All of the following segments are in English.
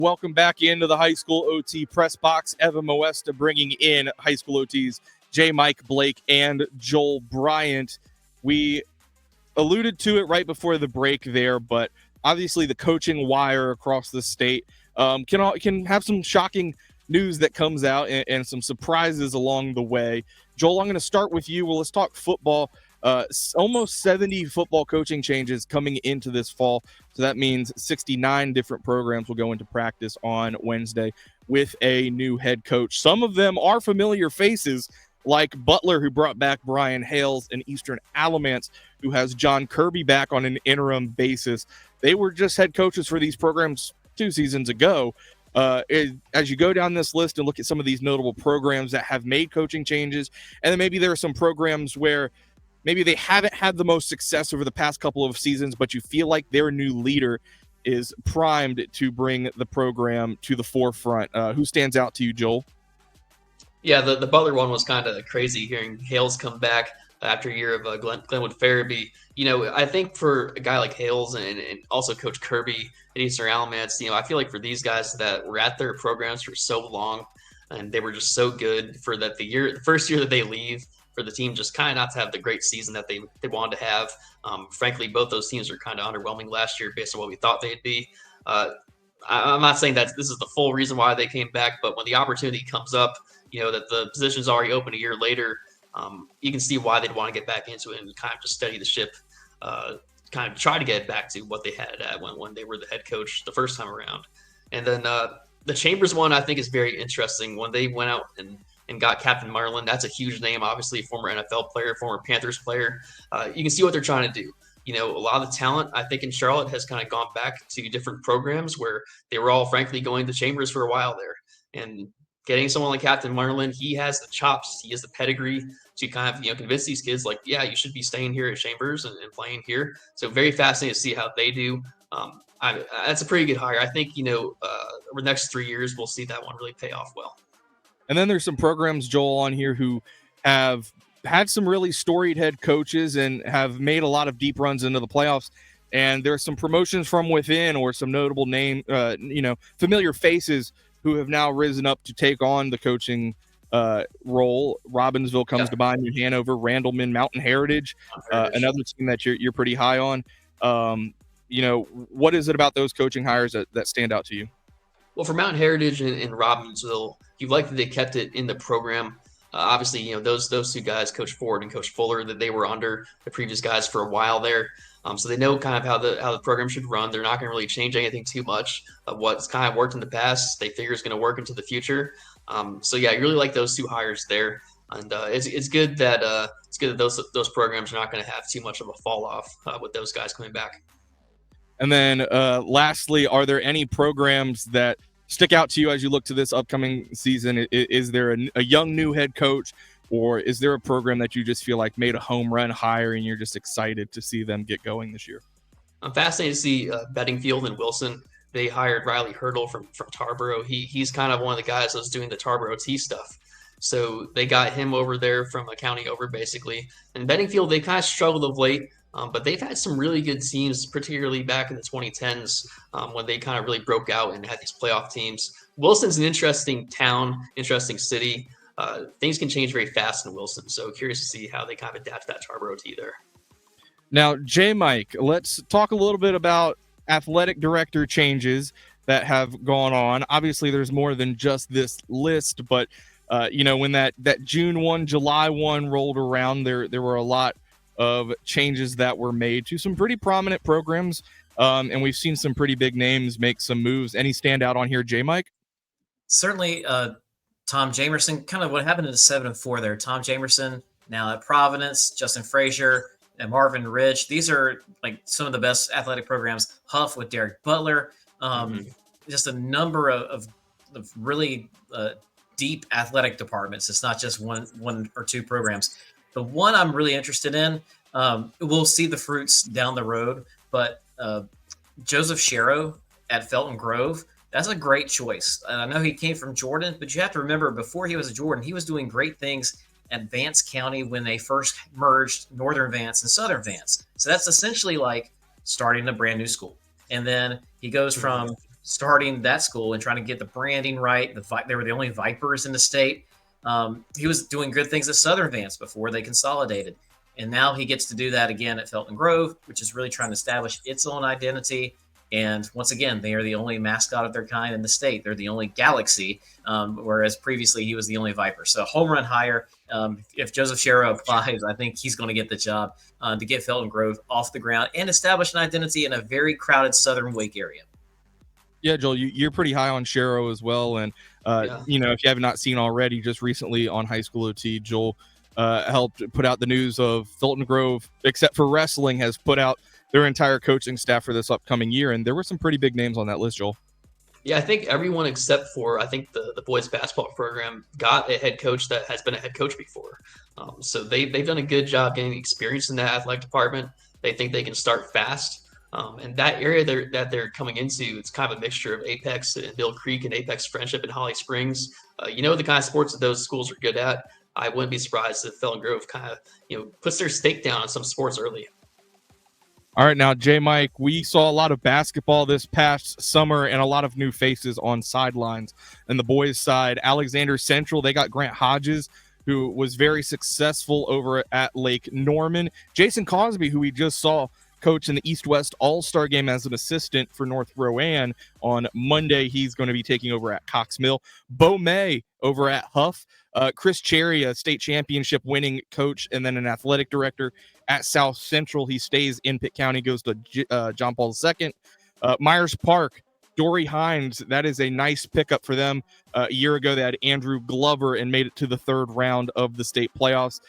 Welcome back into the High School OT press box. Evan Moesta bringing in High School OT's J. Mike Blake and Joel Bryant. We alluded to it right before the break there, but obviously the coaching wire across the state can have some shocking news that comes out and some surprises along the way. Joel, I'm going to start with you. Well, let's talk football. Almost 70 football coaching changes coming into this fall. So that means 69 different programs will go into practice on Wednesday with a new head coach. Some of them are familiar faces, like Butler, who brought back Brian Hales, and Eastern Alamance, who has John Kirby back on an interim basis. They were just head coaches for these programs 2 seasons ago. As you go down this list and look at some of these notable programs that have made coaching changes, and then maybe there are some programs where maybe they haven't had the most success over the past couple of seasons, but you feel like their new leader is primed to bring the program to the forefront. Who stands out to you, Joel? Yeah, the Butler one was kind of crazy, hearing Hales come back after a year of Glenwood Farabee. I think for a guy like Hales and also Coach Kirby at Eastern Alamance, I feel like for these guys that were at their programs for so long and they were just so good, for that the first year that they leave, for the team just kind of not to have the great season that they wanted to have. Frankly, both those teams are kind of underwhelming last year based on what we thought they'd be. I'm not saying that this is the full reason why they came back, but when the opportunity comes up, that the position's already open a year later, you can see why they'd want to get back into it and kind of just steady the ship, kind of try to get back to what they had at when they were the head coach the first time around. And then the Chambers one, I think, is very interesting. When they went out and got Captain Marlin, that's a huge name, obviously, former NFL player, former Panthers player. You can see what they're trying to do. A lot of the talent, I think, in Charlotte has kind of gone back to different programs where they were all, frankly, going to Chambers for a while there. And getting someone like Captain Marlin, he has the chops, he has the pedigree to kind of, convince these kids, like, yeah, you should be staying here at Chambers and playing here. So very fascinating to see how they do. That's a pretty good hire. I think, over the next 3 years, we'll see that one really pay off well. And then there's some programs, Joel, on here who have had some really storied head coaches and have made a lot of deep runs into the playoffs. And there's some promotions from within, or some notable name, familiar faces who have now risen up to take on the coaching role. Robbinsville comes to mind, New Hanover, Randleman, Mountain Heritage, another team that you're pretty high on. What is it about those coaching hires that stand out to you? Well, for Mountain Heritage and Robbinsville, you like that they kept it in the program. Obviously, those 2 guys, Coach Ford and Coach Fuller, that they were under the previous guys for a while there. So they know kind of how the program should run. They're not going to really change anything too much of what's kind of worked in the past. They figure is going to work into the future. So yeah, I really like those 2 hires there, and it's good that those programs are not going to have too much of a fall off with those guys coming back. And then lastly, are there any programs that stick out to you as you look to this upcoming season? Is there a young new head coach, or is there a program that you just feel like made a home run hire and you're just excited to see them get going this year? I'm fascinated to see Beddingfield and Wilson. They hired Riley Hurdle from Tarboro. He's kind of one of the guys that's doing the Tarboro T stuff. So they got him over there from a county over, basically. And Beddingfield, they kind of struggled of late, but they've had some really good teams, particularly back in the 2010s when they kind of really broke out and had these playoff teams. Wilson's an interesting town, interesting city. Things can change very fast in Wilson, so curious to see how they kind of adapt to that Tarboro T there. Now, J. Mike, let's talk a little bit about athletic director changes that have gone on. Obviously, there's more than just this list, but when that June 1, July 1 rolled around, there were a lot of changes that were made to some pretty prominent programs, and we've seen some pretty big names make some moves. Any standout on here, J. Mike? Certainly, Tom Jamerson. Kind of what happened in the 7-4 there. Tom Jamerson now at Providence, Justin Frazier, and Marvin Ridge. These are like some of the best athletic programs. Huff with Derek Butler. Just a number of really deep athletic departments. It's not just one or 2 programs. The one I'm really interested in, we'll see the fruits down the road, but Joseph Sherrow at Felton Grove, that's a great choice. I know he came from Jordan, but you have to remember, before he was at Jordan, he was doing great things at Vance County when they first merged Northern Vance and Southern Vance. So that's essentially like starting a brand new school. And then he goes from starting that school and trying to get the branding right. They were the only Vipers in the state. He was doing good things at Southern Vance before they consolidated. And now he gets to do that again at Felton Grove, which is really trying to establish its own identity. And once again, they are the only mascot of their kind in the state. They're the only Galaxy, whereas previously he was the only Viper. So home run hire. If Joseph Shero applies, I think he's going to get the job to get Felton Grove off the ground and establish an identity in a very crowded Southern Wake area. Yeah, Joel, you're pretty high on Shero as well. And, if you have not seen already, just recently on High School OT, Joel helped put out the news of Felton Grove, except for wrestling, has put out their entire coaching staff for this upcoming year. And there were some pretty big names on that list, Joel. Yeah, I think everyone except for the boys basketball program got a head coach that has been a head coach before. So they've done a good job getting experience in that athletic department. They think they can start fast. And that area that they're coming into, it's kind of a mixture of Apex and Mill Creek and Apex Friendship and Holly Springs. The kind of sports that those schools are good at. I wouldn't be surprised if Felton Grove kind of, puts their stake down on some sports early. All right, now, J. Mike, we saw a lot of basketball this past summer and a lot of new faces on sidelines. And the boys' side, Alexander Central, they got Grant Hodges, who was very successful over at Lake Norman. Jason Cosby, who we just saw coach in the East-West All-Star game as an assistant for North Rowan. On Monday, he's going to be taking over at Cox Mill. Bo May over at Huff. Chris Cherry, a state championship winning coach and then an athletic director at South Central. He stays in Pitt County, goes to John Paul II. Myers Park, Dory Hines, that is a nice pickup for them. A year ago, they had Andrew Glover and made it to the third round of the state playoffs.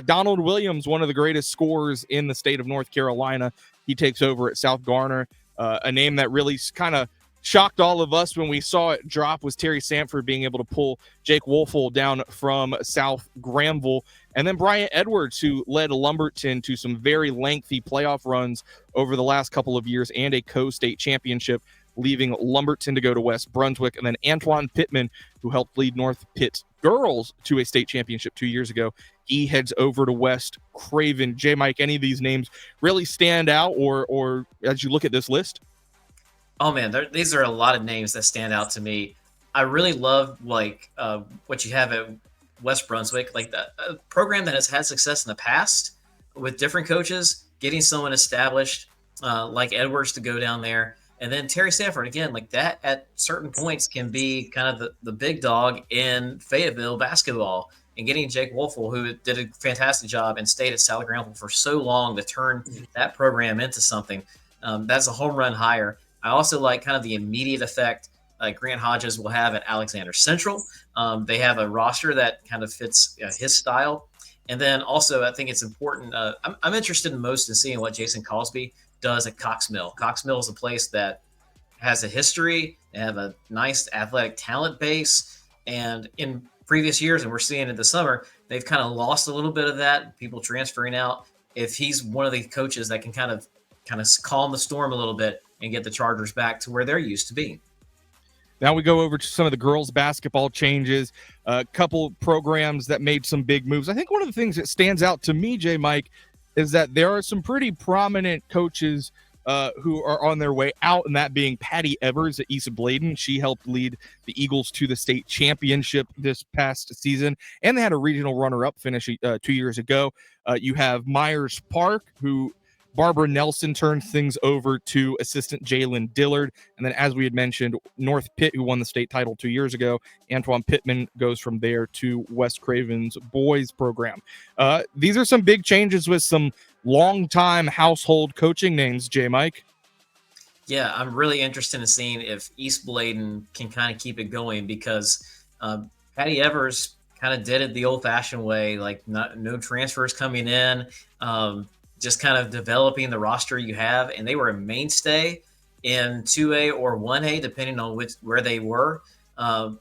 Donald Williams, one of the greatest scorers in the state of North Carolina, he takes over at South Garner. A name that really kind of shocked all of us when we saw it drop was Terry Sanford being able to pull Jake Wolfel down from South Granville. And then Bryant Edwards, who led Lumberton to some very lengthy playoff runs over the last couple of years and a co-state championship, leaving Lumberton to go to West Brunswick. And then Antoine Pittman, who helped lead North Pitt girls to a state championship 2 years ago, he heads over to West Craven. J. Mike, any of these names really stand out or as you look at this list? Oh man, these are a lot of names that stand out to me. I really love what you have at West Brunswick, like a program that has had success in the past with different coaches, getting someone established like Edwards to go down there. And then Terry Sanford, again, like that at certain points can be kind of the big dog in Fayetteville basketball. And getting Jake Wolfel, who did a fantastic job and stayed at South Granville for so long to turn that program into something. That's a home run hire. I also like kind of the immediate effect Grant Hodges will have at Alexander Central. They have a roster that kind of fits his style. And then also I think it's important. I'm interested most in seeing what Jason Cosby does at Cox Mill. Cox Mill is a place that has a history. They have a nice athletic talent base. And in previous years, and we're seeing it this summer, they've kind of lost a little bit of that, people transferring out. If he's one of the coaches that can kind of calm the storm a little bit and get the Chargers back to where they're used to being. Now we go over to some of the girls' basketball changes, a couple programs that made some big moves. I think one of the things that stands out to me, J. Mike, is that there are some pretty prominent coaches who are on their way out, and that being Patty Evers at East Bladen. She helped lead the Eagles to the state championship this past season, and they had a regional runner-up finish 2 years ago. You have Myers Park, who Barbara Nelson turns things over to assistant Jalen Dillard. And then, as we had mentioned, North Pitt, who won the state title 2 years ago, Antoine Pittman goes from there to West Craven's boys program. These are some big changes with some longtime household coaching names, J. Mike. Yeah, I'm really interested in seeing if East Bladen can kind of keep it going because Patty Evers kind of did it the old-fashioned way, like no transfers coming in, just kind of developing the roster you have. And they were a mainstay in 2A or 1A, depending on where they were,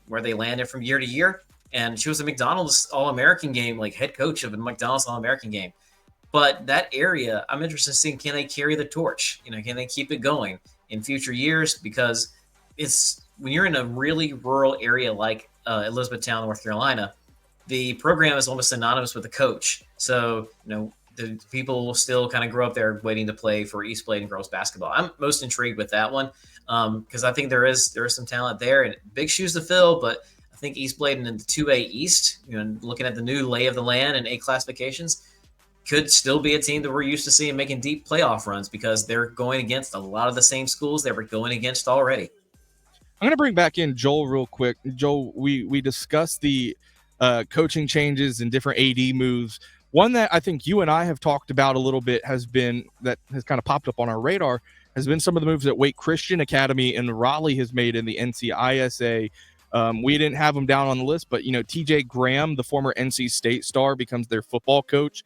where they landed from year to year. And she was a McDonald's All-American game, like head coach of a McDonald's All-American game. But that area, I'm interested in seeing, can they carry the torch? Can they keep it going in future years? Because it's when you're in a really rural area like Elizabethtown, North Carolina, the program is almost synonymous with the coach. So, the people will still kind of grow up there waiting to play for East Bladen girls basketball. I'm most intrigued with that one because I think there is some talent there and big shoes to fill. But I think East Bladen in the 2A East, looking at the new lay of the land and A classifications, could still be a team that we're used to seeing making deep playoff runs because they're going against a lot of the same schools they were going against already. I'm going to bring back in Joel real quick. Joel, we discussed the coaching changes and different AD moves. One that I think you and I have talked about a little bit has kind of popped up on our radar has been some of the moves that Wake Christian Academy in Raleigh has made in the NCISA. We didn't have them down on the list, but TJ Graham, the former NC State star, becomes their football coach.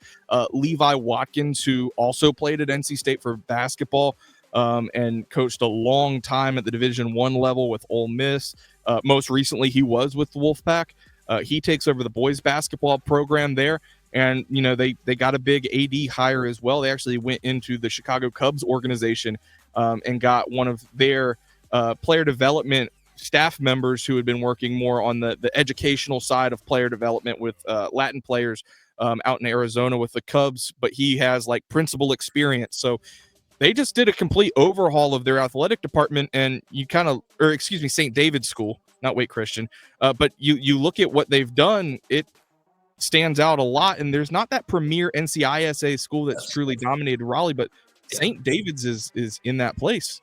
Levi Watkins, who also played at NC State for basketball, and coached a long time at the Division I level with Ole Miss. Most recently, he was with the Wolfpack. He takes over the boys basketball program there. And, they got a big AD hire as well. They actually went into the Chicago Cubs organization and got one of their player development staff members who had been working more on the educational side of player development with Latin players out in Arizona with the Cubs. But he has principal experience. So they just did a complete overhaul of their athletic department, and St. David's School, not Wake Christian. But you look at what they've done, it stands out a lot. And there's not that premier NCISA school that's truly dominated Raleigh, but St. David's is in that place.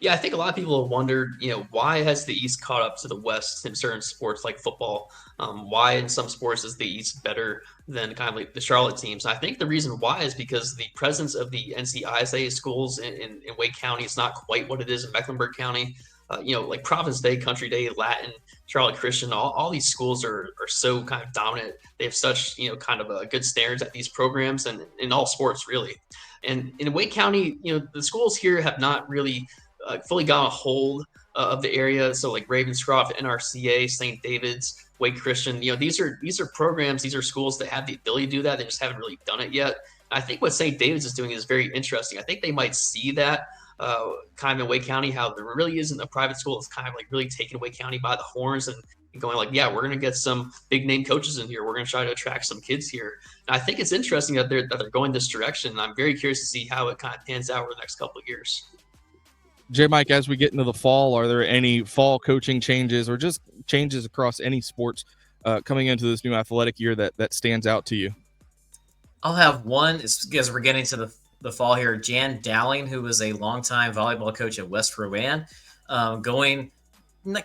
Yeah, I think a lot of people have wondered, why has the East caught up to the West in certain sports like football? Why in some sports is the East better than kind of like the Charlotte teams? I think the reason why is because the presence of the NCISA schools in Wake County is not quite what it is in Mecklenburg County. Like Providence Day, Country Day, Latin, Charlotte Christian, all these schools are so kind of dominant. They have such, kind of a good standards at these programs and in all sports, really. And in Wake County, the schools here have not really fully got a hold of the area. So like Ravenscroft, NRCA, St. David's, Wake Christian, these are programs, these are schools that have the ability to do that. They just haven't really done it yet. I think what St. David's is doing is very interesting. I think they might see that kind of in Wake County, how there really isn't a private school that's kind of like really taking Wake County by the horns and going like, yeah, we're going to get some big name coaches in here. We're going to try to attract some kids here. And I think it's interesting that they're going this direction. And I'm very curious to see how it kind of pans out over the next couple of years. J. Mike, as we get into the fall, are there any fall coaching changes or just changes across any sports coming into this new athletic year that stands out to you? I'll have one as we're getting to the fall here. Jan Dowling, who was a longtime volleyball coach at West Rowan, going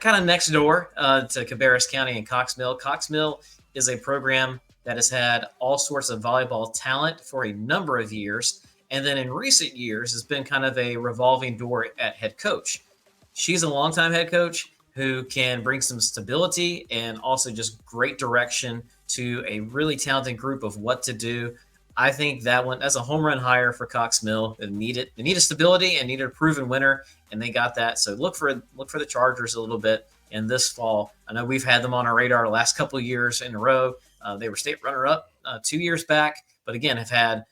kind of next door to Cabarrus County and Cox Mill. Cox Mill is a program that has had all sorts of volleyball talent for a number of years. And then in recent years has been kind of a revolving door at head coach. She's a longtime head coach who can bring some stability and also just great direction to a really talented group of what to do. I think that's a home run hire for Cox Mill. They needed stability and needed a proven winner, and they got that. So look for the Chargers a little bit in this fall. I know we've had them on our radar the last couple of years in a row. They were state runner-up 2 years back, but again have had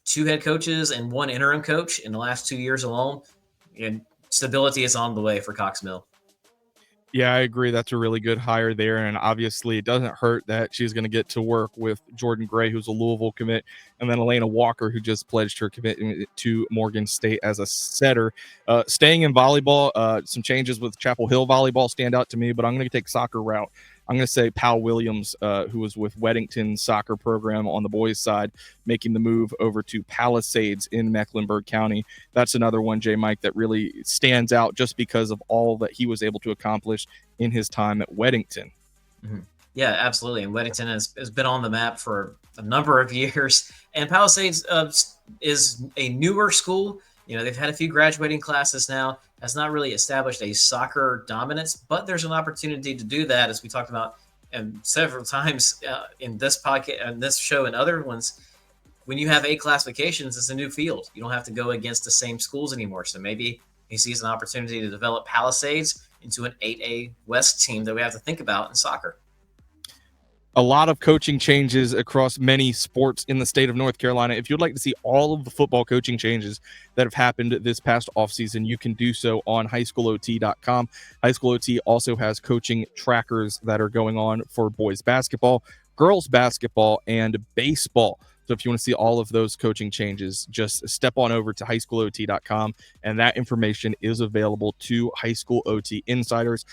2 head coaches and 1 interim coach in the last 2 years alone. And stability is on the way for Cox Mill. Yeah, I agree. That's a really good hire there. And obviously it doesn't hurt that she's going to get to work with Jordan Gray, who's a Louisville commit, and then Elena Walker, who just pledged her commitment to Morgan State as a setter. Staying in volleyball, some changes with Chapel Hill volleyball stand out to me, but I'm going to take soccer route. I'm going to say Powell Williams, who was with Weddington soccer program on the boys' side, making the move over to Palisades in Mecklenburg County. That's another one, J. Mike, that really stands out just because of all that he was able to accomplish in his time at Weddington. Mm-hmm. Yeah, absolutely. And Weddington has been on the map for a number of years. And Palisades is a newer school. They've had a few graduating classes now, has not really established a soccer dominance, but there's an opportunity to do that, as we talked about several times in this podcast, and this show and other ones. When you have A classifications, it's a new field. You don't have to go against the same schools anymore. So maybe he sees an opportunity to develop Palisades into an 8A West team that we have to think about in soccer. A lot of coaching changes across many sports in the state of North Carolina. If you'd like to see all of the football coaching changes that have happened this past offseason, you can do so on HighSchoolOT.com. HighSchoolOT also has coaching trackers that are going on for boys basketball, girls basketball, and baseball. So if you want to see all of those coaching changes, just step on over to highschoolot.com, and that information is available to high school OT insiders.